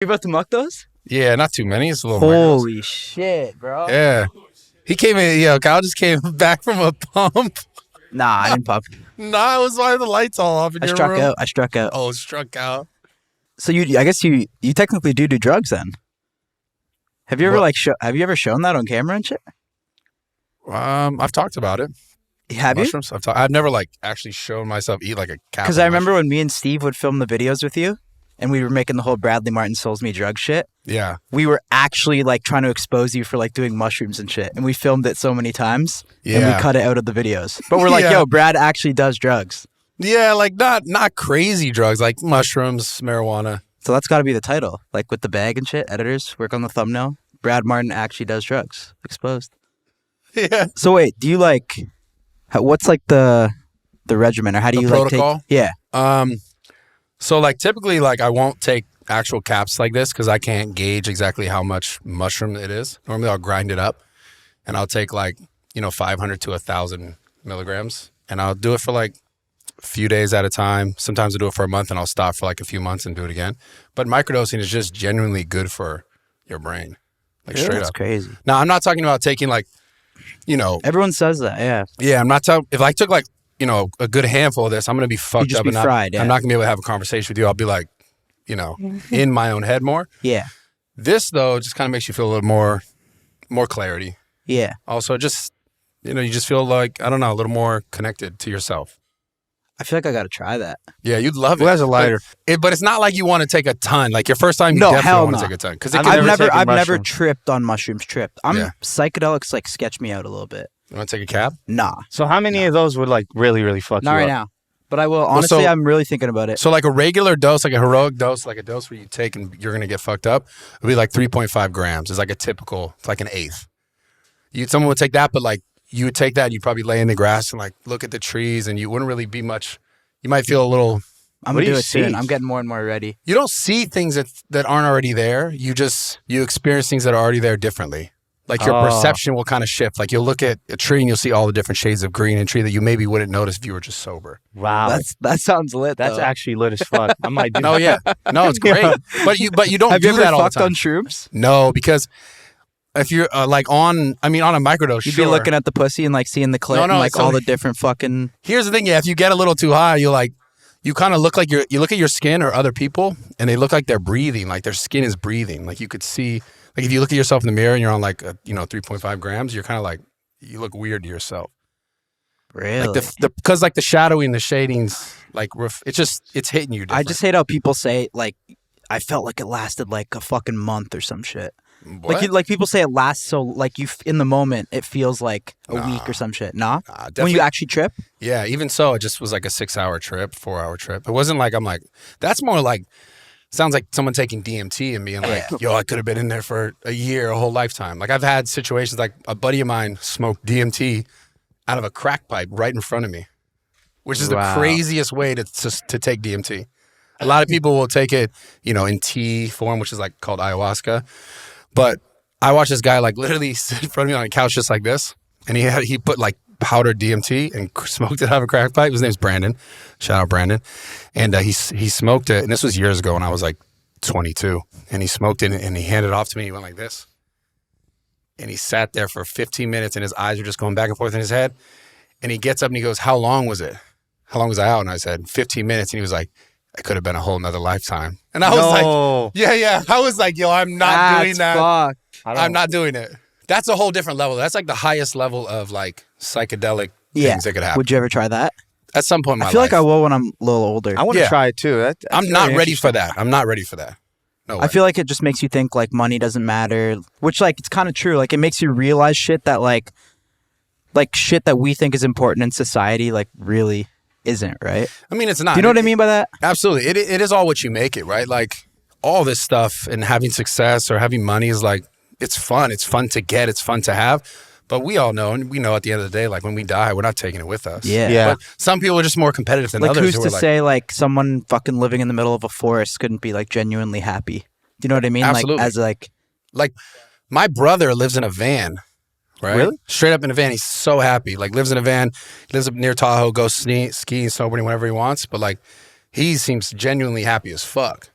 You about to muck those? Yeah, not too many. It's a little Holy shit, bro. Yeah. He came in, Kyle just came back from a pump. Nah, I didn't pump. Nah, it was why the lights all off in your room. I struck out. Oh, struck out. So I guess you technically do drugs then. Have you ever have you ever shown that on camera and shit? I've talked about it. Have Mushrooms? you? I've never actually shown myself eat like a cap. Because I remember when me and Steve would film the videos with you, and we were making the whole Bradley Martyn Souls Me drug shit. Yeah. We were actually trying to expose you for doing mushrooms and shit, and we filmed it so many times, and we cut it out of the videos. But we're yo, Brad actually does drugs. Yeah, not crazy drugs, like mushrooms, marijuana. So that's got to be the title, with the bag and shit. Editors work on the thumbnail. Brad Martyn actually does drugs. Exposed. Yeah. So wait, do you what's the regimen, or how do you protocol? Yeah. So typically I won't take actual caps like this because I can't gauge exactly how much mushroom it is. Normally I'll grind it up and I'll take 500 to 1,000 milligrams, and I'll do it for a few days at a time. Sometimes I'll do it for a month and I'll stop for a few months and do it again. But microdosing is just genuinely good for your brain. Straight That's up. crazy. Now, I'm not talking about taking everyone says that, yeah. Yeah, I'm not talking, if I took a good handful of this, I'm going to be fucked up. Be fried, I'm not going to be able to have a conversation with you. I'll be in my own head more. Yeah. This though, just kind of makes you feel a little more clarity. Yeah. Also, just, you just feel I don't know, a little more connected to yourself. I feel I got to try that. Yeah, you'd love it. Well, as a lighter. But it's not you want to take a ton. Your first time, you definitely want to take a ton. Because I've never tripped on mushrooms. Psychedelics sketch me out a little bit. You want to take a cab? Nah. So how many of those would really, really fuck you up? Not right now. But I will. Honestly, I'm really thinking about it. So a regular dose, a heroic dose, a dose where you take and you're going to get fucked up, would be 3.5 grams. It's a typical, it's an eighth. Someone would take that, but you would take that and you'd probably lay in the grass and look at the trees, and you wouldn't really be much. You might feel a little. I'm going to do it soon. I'm getting more and more ready. You don't see things that aren't already there. You experience things that are already there differently. Your perception will kind of shift. You'll look at a tree and you'll see all the different shades of green in a tree that you maybe wouldn't notice if you were just sober. Wow. That sounds lit. That's though. actually lit as fuck. I might do No, yeah. No, it's great. But you don't Have do you ever that all the fucked time. on shrooms? No, because if you're on a microdose, you'd be looking at the pussy and seeing the clit and all the different fucking. Here's the thing, yeah. If you get a little too high, you kind of look you look at your skin or other people, and they look like they're breathing, their skin is breathing. You could see, if you look at yourself in the mirror and you're on 3.5 grams, you're kind of you look weird to yourself. Really? Because the shadowing, the shadings, it's hitting you different. I just hate how people say I felt it lasted a fucking month or some shit. What? People say it lasts so you in the moment it feels like a week or some shit. Nah, when you actually trip. Yeah, even so, it just was a 6-hour trip, 4-hour trip. It wasn't that's more sounds like someone taking DMT and being yo, I could have been in there for a year, a whole lifetime. I've had situations a buddy of mine smoked DMT out of a crack pipe right in front of me, which is the craziest way to take DMT. A lot of people will take it, in tea form, which is called ayahuasca. But I watched this guy literally sit in front of me on a couch just like this, and he put powdered DMT and smoked it out of a crack pipe. His name's Brandon. Shout out Brandon. And he smoked it, and this was years ago when I was 22. And he smoked it and he handed it off to me. He went like this, and he sat there for 15 minutes, and his eyes were just going back and forth in his head. And he gets up and he goes, "How long was it? How long was I out?" And I said, 15 minutes. And he was like, "It could have been a whole nother lifetime." And I was yeah. I was yo, I'm not doing that. I'm not doing it. That's a whole different level. That's the highest level of psychedelic things that could happen. Would you ever try that? At some point in my life. I feel like I will when I'm a little older. I want to try it too. I'm not ready for that. I'm not ready for that. No way. I feel it just makes you think money doesn't matter, which it's kind of true. It makes you realize shit that shit that we think is important in society really isn't, right? I mean, it's not. Do you know what I mean by that? Absolutely. It is all what you make it, right? All this stuff and having success or having money is it's fun. It's fun to get. It's fun to have. But we all know, and we know at the end of the day, when we die, we're not taking it with us. Yeah. But some people are just more competitive than others. Who's to say someone fucking living in the middle of a forest couldn't be genuinely happy? Do you know what I mean? Absolutely. My brother lives in a van. Right? Really? Straight up in a van. He's so happy. Lives in a van, lives up near Tahoe, goes skiing, snowboarding whenever he wants. But he seems genuinely happy as fuck.